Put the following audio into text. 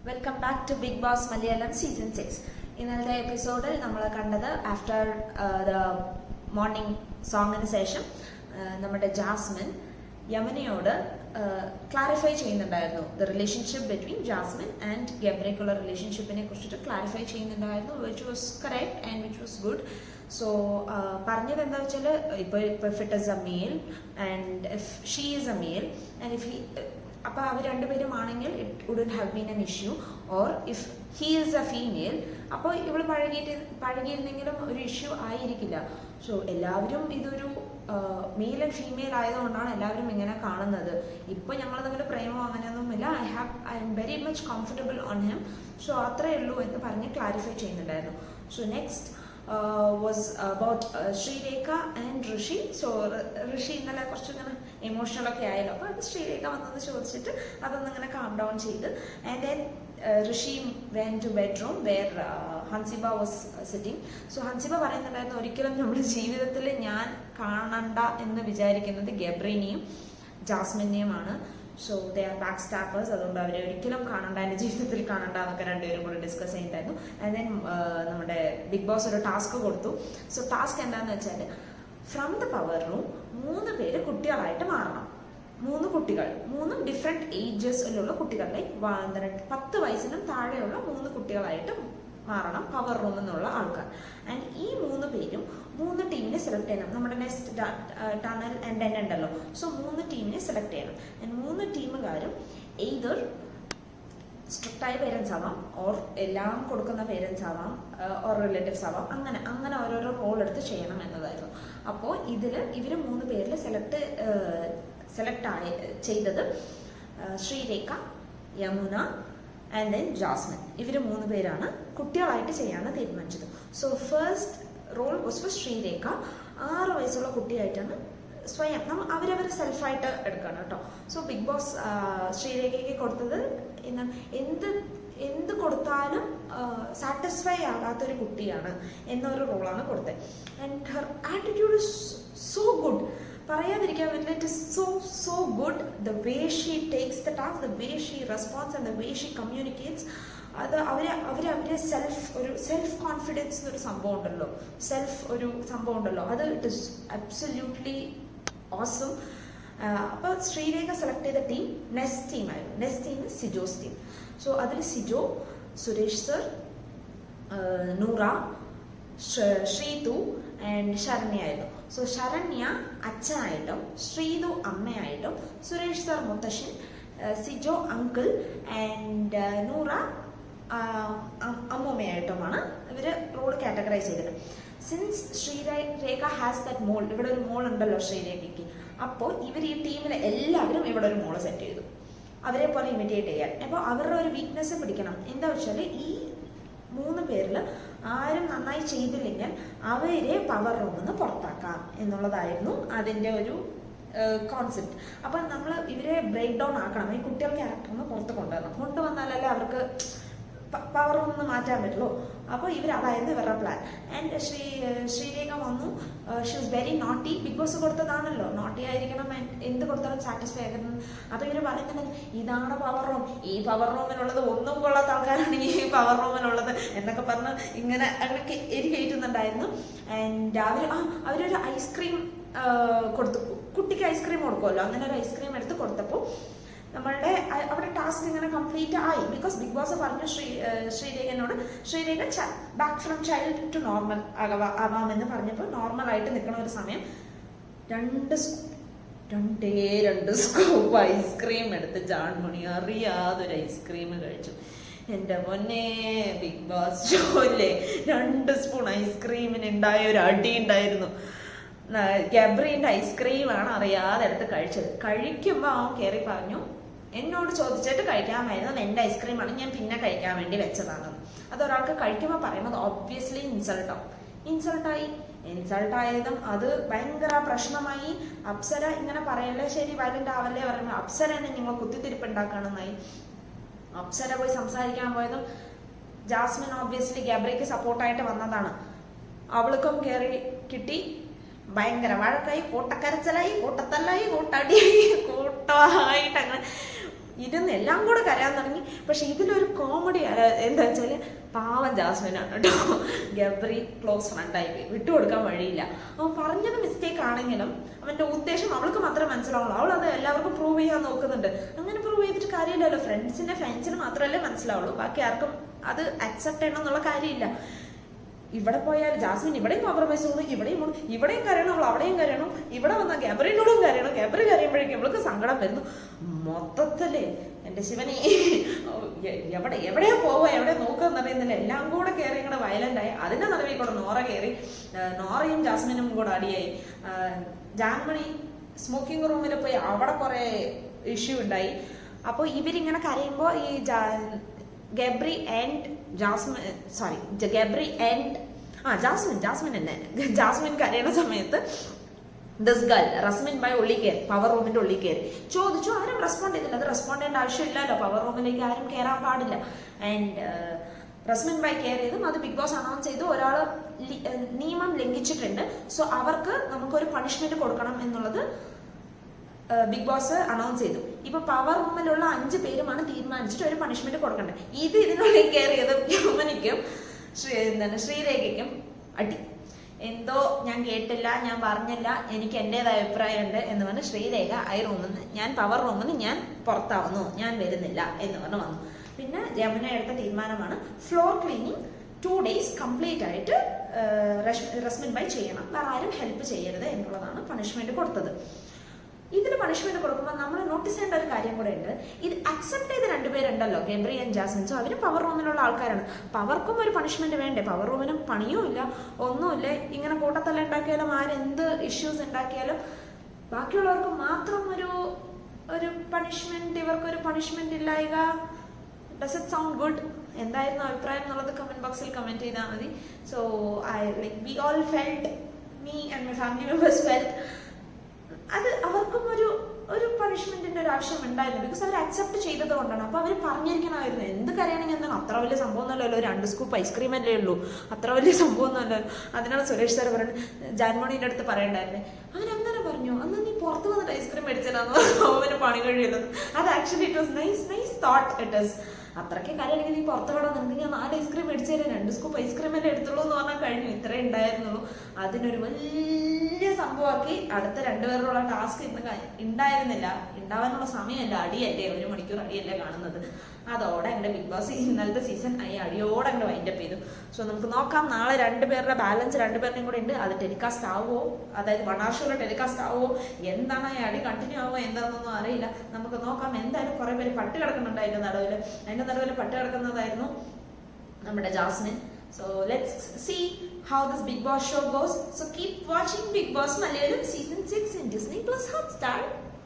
Welcome back to Bigg Boss Malayalam season 6. ഇന്നത്തെ എപ്പിസോഡിൽ നമ്മൾ കണ്ടത് ആഫ്റ്റർ ദ മോർണിംഗ് സോങ്ങിന് ശേഷം നമ്മുടെ ജാസ്മിൻ യമനയോട് ക്ലാരിഫൈ ചെയ്യുന്നുണ്ടായിരുന്നു. The relationship between Jasmine and ഗബ്രിക്കുള്ള റിലേഷൻഷിപ്പിനെ കുറിച്ചിട്ട് ക്ലാരിഫൈ ചെയ്യുന്നുണ്ടായിരുന്നു, which was correct and which was good. So പറഞ്ഞത് എന്താ വെച്ചാൽ, ഇപ്പോൾ if it is a male and if she is a male and if he, അപ്പോൾ അവർ രണ്ടുപേരും ആണെങ്കിൽ it wouldn't have been an issue. Or if he is a female, അപ്പോൾ ഇവൾ പഴകിയിരുന്നെങ്കിലും ഒരു ഇഷ്യൂ ആയിരിക്കില്ല. സോ എല്ലാവരും ഇതൊരു മെയിൽ ആൻഡ് ഫീമെയിൽ ആയതുകൊണ്ടാണ് എല്ലാവരും ഇങ്ങനെ കാണുന്നത്. ഇപ്പോൾ ഞങ്ങൾ തമ്മിൽ പ്രേമോ അങ്ങനെയൊന്നുമില്ല. I am very much comfortable on him. So അത്രയേ ഉള്ളൂ എന്ന് പറഞ്ഞ് ക്ലാരിഫൈ ചെയ്യുന്നുണ്ടായിരുന്നു. So next was about Sreerekha and Rishi. So Rishi ഇന്നലെ കുറച്ചിങ്ങനെ ഇമോഷണൽ ഒക്കെ ആയല്ലോ, അപ്പോൾ അത് ശ്രീരേഖ വന്നെന്ന് ചോദിച്ചിട്ട് അതൊന്നും ഇങ്ങനെ കാം ഡൗൺ ചെയ്ത്. And then Rishi went to bedroom where Hanziba was sitting. So Hanziba പറയുന്നുണ്ടായിരുന്നു, ഒരിക്കലും നമ്മുടെ ജീവിതത്തിൽ ഞാൻ കാണണ്ട എന്ന് വിചാരിക്കുന്നത് ഗബ്രീനെയും ജാസ്മിനെയുമാണ്. സോ ദേ ആർ ബാക്ക് സ്റ്റാപ്പേഴ്സ്, അതുകൊണ്ട് അവരെ ഒരിക്കലും കാണണ്ട, എൻ്റെ ജീവിതത്തിൽ കാണണ്ട എന്നൊക്കെ രണ്ടുപേരും കൂടെ ഡിസ്കസ് ചെയ്യുന്നുണ്ടായിരുന്നു. ആൻഡ് ദെൻ നമ്മുടെ ബിഗ് ബോസ് ഒരു ടാസ്ക് കൊടുത്തു. സോ ടാസ്ക് എന്താണെന്ന് വെച്ചാൽ, ഫ്രം ദ പവർ റൂം 3 പേര് കുട്ടികളായിട്ട് മാറണം. 3 കുട്ടികൾ, 3 ഡിഫറെൻറ്റ് ഏജസിലുള്ള കുട്ടികൾ, ലൈക്ക് 10 വയസ്സിനും താഴെയുള്ള 3 കുട്ടികളായിട്ട് മാറണം പവർ റൂമിൽ നിന്നുള്ള ആൾക്കാർ. ആൻഡ് ഈ 3 പേരും 3 ടീമിനെ സെലക്ട് ചെയ്യണം. നമ്മുടെ നെക്സ്റ്റ് ടണൽ ആൻഡ് എൻ ഉണ്ടല്ലോ. സോ 3 ടീമിനെ സെലക്ട് ചെയ്യണം. ആൻഡ് 3 ടീമുകാരും എയ്തർ സ്ട്രിക്റ്റായ പേരൻസ് ആവാം, ഓർ എല്ലാം കൊടുക്കുന്ന പേരൻസ് ആവാം, ഓർ റിലേറ്റീവ്സ് ആവാം. അങ്ങനെ ഓരോരോ റോൾ എടുത്ത് ചെയ്യണം എന്നതായിരുന്നു. അപ്പോൾ ഇവർ 3 പേരിൽ സെലക്ട് ചെയ്തത് ശ്രീരേഖ, യമുന ആൻഡ് ദെൻ ജാസ്മിൻ. ഇവർ 3 പേരാണ് കുട്ടികളായിട്ട് ചെയ്യാമെന്ന് തീരുമാനിച്ചത്. So first role was for Sreerekha. 6 വയസ്സുള്ള കുട്ടിയായിട്ടാണ് സ്വയം അവരവർ സെൽഫായിട്ട് എടുക്കണം കേട്ടോ. സോ ബിഗ് ബോസ് ശ്രീരേഖയ്ക്ക് കൊടുത്തത് എന്ത് കൊടുത്താലും സാറ്റിസ്ഫൈ ആകാത്തൊരു കുട്ടിയാണ് എന്നൊരു റോളാണ് കൊടുത്തത്. And her attitude is so good, പറയാതിരിക്കാൻ പറ്റില്ല. It is so good. The way she takes the task, the way she response and the way she communicates. അത് അവരെ സെൽഫ് കോൺഫിഡൻസ് എന്നൊരു സംഭവം ഉണ്ടല്ലോ, ഒരു സംഭവം ഉണ്ടല്ലോ, അത് ഇറ്റ് ഇസ് അബ്സല്യൂട്ട്ലി ഓസം. അപ്പോൾ ശ്രീരേഖ സെലക്ട് ചെയ്ത ടീം നെക്സ്റ്റ് ടീമായിരുന്നു. Next team Sijo's team. So അതിൽ സിജോ, സുരേഷ് സർ, നൂറ, ശ്രീതു ആൻഡ് ശരണ്യ ആയിരുന്നു. സോ ശരണ്യ അച്ഛനായിട്ടും ശ്രീതു അമ്മയായിട്ടും സുരേഷ് സർ മുത്തശ്ശൻ, സിജോ അങ്കിൾ ആൻഡ് നൂറ അമ്മൂമ്മയായിട്ടുമാണ് ഇവർ റോൾ കാറ്റഗറൈസ് ചെയ്തത്. സിൻസ് ശ്രീരേഖ ഹാസ് ദാറ്റ് മോൾ, ഇവിടെ ഒരു മോൾ ഉണ്ടല്ലോ ശ്രീരേഖയ്ക്ക്, അപ്പോൾ ഇവർ ഈ ടീമിലെ എല്ലാവരും ഇവിടെ ഒരു മോള് സെറ്റ് ചെയ്തു, അവരെ പോലെ ഇമിറ്റേറ്റ് ചെയ്യാൻ. അപ്പോൾ അവരുടെ ഒരു വീക്ക്നെസ് പിടിക്കണം. എന്താ വെച്ചാൽ, ഈ 3 പേരിൽ ആരും നന്നായി ചെയ്തില്ലെങ്കിൽ അവരെ പവർ റൂമിൽ നിന്ന് പുറത്താക്കാം എന്നുള്ളതായിരുന്നു അതിൻ്റെ ഒരു കോൺസെപ്റ്റ്. അപ്പം നമ്മൾ ഇവരെ ബ്രേക്ക് ഡൗൺ ആക്കണം, ഈ കുട്ടികൾ ക്യാരക്ടറിന് പുറത്ത് കൊണ്ടുവന്നാലല്ലേ അവർക്ക് പവർ റൂമിൽ നിന്ന് മാറ്റാൻ പറ്റുള്ളൂ. അപ്പോൾ അതായിരുന്നു ഇവരുടെ പ്ലാൻ. ആൻഡ് ശ്രീരേഖ വന്നു. She was very naughty. Big boss കൊടുത്തതാണല്ലോ, നോട്ടി ആയിരിക്കണം, എന്ത് കൊടുത്താലും സാറ്റിസ്ഫൈ ആക്കുന്നത്. അപ്പോൾ ഇവർ പറയുന്നത്, ഇതാണ് പവർ റൂം, ഈ പവർ റൂമിലുള്ളത് ഒന്നും കൊള്ളാത്ത ആൾക്കാരാണ് ഈ പവർ റൂമിലുള്ളത് എന്നൊക്കെ പറഞ്ഞ് ഇങ്ങനെ കയറ്റുന്നുണ്ടായിരുന്നു. ആൻഡ് അവരൊരു ഐസ്ക്രീം കൊടുത്തു, കുട്ടിക്ക് ഐസ്ക്രീം കൊടുക്കുമല്ലോ, അങ്ങനെ ഒരു ഐസ്ക്രീം എടുത്ത് കൊടുത്തപ്പോൾ നമ്മളുടെ അവിടെ ടാസ്ക് ഇങ്ങനെ കംപ്ലീറ്റ് ആയി. ബിക്കോസ് ബിഗ് ബോസ് പറഞ്ഞു ശ്രീരേഖനോട്, Sreerekha back from child to normal ആവാമെന്ന് പറഞ്ഞപ്പോൾ നോർമലായിട്ട് നിൽക്കണ ഒരു സമയം 2 സ്കൂപ്പ് ഐസ്ക്രീം എടുത്ത് ജാൺമണി അറിയാതൊരു ഐസ്ക്രീം കഴിച്ചു. എൻ്റെ പൊന്നെ, ബിഗ് ബോസ് ഷോയിലെ 2 സ്പൂൺ ഐസ്ക്രീമിന് ഉണ്ടായ ഒരു അടി ഉണ്ടായിരുന്നു. ഗബ്രീൻ്റെ ഐസ്ക്രീമാണ് അറിയാതെ എടുത്ത് കഴിച്ചത്. കഴിക്കുമ്പോൾ അവൻ കയറി പറഞ്ഞു, എന്നോട് ചോദിച്ചിട്ട് കഴിക്കാമായിരുന്നു, എൻ്റെ ഐസ്ക്രീമാണ്, ഞാൻ പിന്നെ കഴിക്കാൻ വേണ്ടി വെച്ചതാണ്. അതൊരാൾക്ക് കഴിക്കുമ്പോൾ പറയുന്നത് ഒബ്വിയസ്ലി ഇൻസൾട്ടായതും അത് ഭയങ്കര പ്രശ്നമായി. അപ്സര ഇങ്ങനെ പറയല്ലേ, ശരി വയലന്റ് ആവല്ലേ പറയുമ്പോൾ അപ്സരനെ നിങ്ങൾ കുത്തിത്തിരിപ്പ് ഉണ്ടാക്കണമെന്നായി. അപ്സര പോയി സംസാരിക്കാൻ പോയതും ജാസ്മിൻ ഓബ്വിയസ്ലി ഗബ്രിക്ക് സപ്പോർട്ടായിട്ട് വന്നതാണ്. അവൾക്കും കയറി കിട്ടി. ഭയങ്കര വഴക്കായി, കൂട്ടക്കരച്ചിലായി, കൂട്ടത്തല്ലായി, കൂട്ടടിയായി, കൂട്ടമായിട്ട് അങ്ങനെ ഇരുന്ന് എല്ലാം കൂടെ കരയാൻ തുടങ്ങി. പക്ഷെ ഇതിലൊരു കോമഡി എന്താ വെച്ചാൽ പാവം ജാസ്മിനാണ് കേട്ടോ. ഗബ്രി ക്ലോസ് ഫ്രണ്ടായി പോയി, വിട്ടുകൊടുക്കാൻ വഴിയില്ല. അവൻ പറഞ്ഞത് മിസ്റ്റേക്ക് ആണെങ്കിലും അവന്റെ ഉദ്ദേശം അവൾക്ക് മാത്രമേ മനസ്സിലാവുള്ളൂ. അവൾ അത് എല്ലാവർക്കും പ്രൂവ് ചെയ്യാൻ നോക്കുന്നുണ്ട്. അങ്ങനെ പ്രൂവ് ചെയ്തിട്ട് കാര്യമില്ലല്ലോ. ഫ്രണ്ട്സിന് മാത്രമല്ലേ മനസ്സിലാവുള്ളൂ, ബാക്കി ആർക്കും അത് അക്സെപ്റ്റ് ചെയ്യണം എന്നുള്ള കാര്യമില്ല. ഇവിടെ പോയാൽ ജാസ്മിൻ ഇവിടെയും കോംപ്രമൈസ് ചെയ്യണം, ഇവിടെയും കരയണം, അവൾ അവിടെയും കരയണം, ഇവിടെ വന്നാൽ ഗബ്രിനോടും കരയണം. ഗബ്രി കരയുമ്പോഴേക്കും ഇവൾക്ക് സങ്കടം വരുന്നു. മൊത്തത്തില് എന്റെ ശിവനെ എവിടെയാ പോവുക, എവിടെ നോക്കുകയെന്ന് അറിയുന്നില്ല. എല്ലാം കൂടെ കയറി ഇങ്ങനെ വയലന്റ് ആയി. അതിന്റെ നടുവിൽ കൂടെ നോറ കയറി. നോറയും ജാസ്മിനും കൂടെ അടിയായി. ജാൻമണി സ്മോക്കിംഗ് റൂമിൽ പോയി അവിടെ കുറെ ഇഷ്യൂ ഉണ്ടായി. അപ്പോൾ ഇവരിങ്ങനെ കരയുമ്പോൾ ഈ ഗബ്രി ആൻഡ് ജാസ്മിൻ തന്നെ ജാസ്മിൻ കരയുന്ന സമയത്ത് ദിസ് ഗേൾ റസ്മിൻ ബൈ ഉള്ളിൽ കയറി, പവർ റൂമിന്റെ ഉള്ളിൽ കയറി ചോദിച്ചു. ആരും റെസ്പോണ്ട് ചെയ്തില്ല. അത് റെസ്പോണ്ട് ചെയ്യേണ്ട ആവശ്യമില്ലല്ലോ, പവർ റൂമിലേക്ക് ആരും കയറാൻ പാടില്ല. ആൻഡ് റസ്മിൻ ബൈ കെയർ ചെയ്തും അത് ബിഗ് ബോസ് അനൗൺസ് ചെയ്തു ഒരാൾ നിയമം ലംഘിച്ചിട്ടുണ്ട്, സോ അവർക്ക് നമുക്കൊരു പണിഷ്മെന്റ് കൊടുക്കണം എന്നുള്ളത് ബിഗ് ബോസ് അനൗൺസ് ചെയ്തു. ഇപ്പൊ പവർ റൂമിലുള്ള 5 പേരുമാണ് തീരുമാനിച്ചിട്ട് ഒരു പണിഷ്മെന്റ് കൊടുക്കേണ്ടത്. ഇതിനുള്ളിൽ കയറിയത് യമനിക്കും ശ്രീരേഖയ്ക്കും അടി. എന്തോ ഞാൻ കേട്ടില്ല, ഞാൻ പറഞ്ഞില്ല, എനിക്ക് എന്റേതായ അഭിപ്രായമുണ്ട് എന്ന് പറഞ്ഞ് ശ്രീരേഖ ഞാൻ പവർ റൂമിൽ നിന്ന് ഞാൻ പുറത്താവുന്നു, ഞാൻ വരുന്നില്ല എന്ന് പറഞ്ഞ് വന്നു. പിന്നെ യമുന എടുത്ത തീരുമാനമാണ് ഫ്ലോർ ക്ലീനിങ് 2 days കംപ്ലീറ്റ് ആയിട്ട് റസ്മിൻ ബൈ ചെയ്യണം, വേറെ ആരും ഹെൽപ്പ് ചെയ്യരുത് എന്നുള്ളതാണ് പണിഷ്മെന്റ് കൊടുത്തത്. ഇതിന് പണിഷ്മെന്റ് കൊടുക്കുമ്പോൾ നമ്മൾ നോട്ടീസ് ചെയ്യേണ്ട ഒരു കാര്യം കൂടെ ഉണ്ട്. ഇത് അക്സെപ്റ്റ് ചെയ്ത 2 പേരുണ്ടല്ലോ, ഗബ്രി ആൻഡ് ജാസ്മിൻ. സോ അവര് പവർ റൂമിലുള്ള ആൾക്കാരാണ്. അവർക്കും ഒരു പണിഷ്മെന്റ് വേണ്ടേ? പവർ റൂമിനും പണിയും ഇല്ല, ഒന്നുമില്ല. ഇങ്ങനെ കൂട്ടത്തല്ല ഉണ്ടാക്കിയാലും ആരെന്ത് ഇഷ്യൂസ് ഉണ്ടാക്കിയാലും ബാക്കിയുള്ളവർക്ക് മാത്രം ഒരു പണിഷ്മെന്റ്, ഇവർക്കൊരു പണിഷ്മെന്റ് ഇല്ലായക. Does it sound good? എന്തായിരുന്നു അഭിപ്രായം എന്നുള്ളത് കമന്റ് ബോക്സിൽ കമന്റ് ചെയ്താൽ മതി. So we all felt, me and my family members felt അത് അവർക്കും ഒരു പണിഷ്മെന്റിന്റെ ഒരു ആവശ്യം ഉണ്ടായിരുന്നു. ബിക്കോസ് അവർ അക്സെപ്റ്റ് ചെയ്തത് കൊണ്ടാണ്. അപ്പൊ അവർ പറഞ്ഞിരിക്കണമായിരുന്നു. എന്ത് കാര്യമാണെങ്കിൽ എന്താണ്, അത്ര വലിയ സംഭവം ഒന്നുമല്ലല്ലോ, 2 സ്കൂപ്പ് ഐസ്ക്രീം അല്ലേ ഉള്ളൂ, അത്ര വലിയ സംഭവം ഒന്നുമല്ലല്ലോ. അതിനാണ് സുരേഷ് സാർ പറയുന്നത്, ജാൻമണിന്റെ അടുത്ത് പറയണ്ടായിരുന്നേ. അവൻ അങ്ങനെ പറഞ്ഞു, അന്ന് നീ പുറത്ത് വന്നിട്ട് ഐസ്ക്രീം മേടിച്ചിട്ടാന്ന് അവന് പണി കഴിയുന്നത്. അത് actually it was nice thought. It is അത്രയ്ക്ക് കാര്യമാണെങ്കിൽ നീ പുറത്ത് വിടാൻ നിന്നെങ്കിൽ ഞാൻ 4 ഐസ്ക്രീം മേടിച്ചു തരാം, 2 സ്കൂപ്പ് ഐസ്ക്രീം അല്ലേ എടുത്തുള്ളൂ എന്ന് പറഞ്ഞാൽ കഴിഞ്ഞു. ഇത്രേ ഉണ്ടായിരുന്നുള്ളൂ. അതിനൊരു വലിയ സംഭവമാക്കി. അടുത്ത 2 പേരുള്ള ടാസ്ക് ഉണ്ടായിരുന്നില്ല, ഉണ്ടാവാനുള്ള സമയമല്ല, അടിയല്ലേ, 1 മണിക്കൂർ അടിയല്ലേ കാണുന്നത്. അതോടെ എൻ്റെ ബിഗ് ബോസ് ഇന്നലത്തെ സീസൺ അടിയോടെ അങ്ങോട്ട് വൈൻഡപ്പ് ചെയ്തു. സോ നമുക്ക് നോക്കാം, നാളെ 2 പേരുടെ ബാലൻസ് 2 പേരുടെയും കൂടെ ഉണ്ട്. അത് ടെലികാസ്റ്റ് ആവുമോ, അതായത് 1 hour ഷോയിൽ ടെലികാസ്റ്റ് ആവുമോ, എന്താണ് അടി കണ്ടിന്യൂ ആവുമോ എന്താണെന്നൊന്നും അറിയില്ല. നമുക്ക് നോക്കാം. എന്തായാലും കുറെ പേര് പട്ട് കിടക്കുന്നുണ്ട് അതിന്റെ നടുവിൽ പട്ട് കിടക്കുന്നതായിരുന്നു നമ്മുടെ Jasmine. So let's see how this Big Boss show goes. So keep watching Big Boss Malayalam season 6 in Disney Plus Hotstar.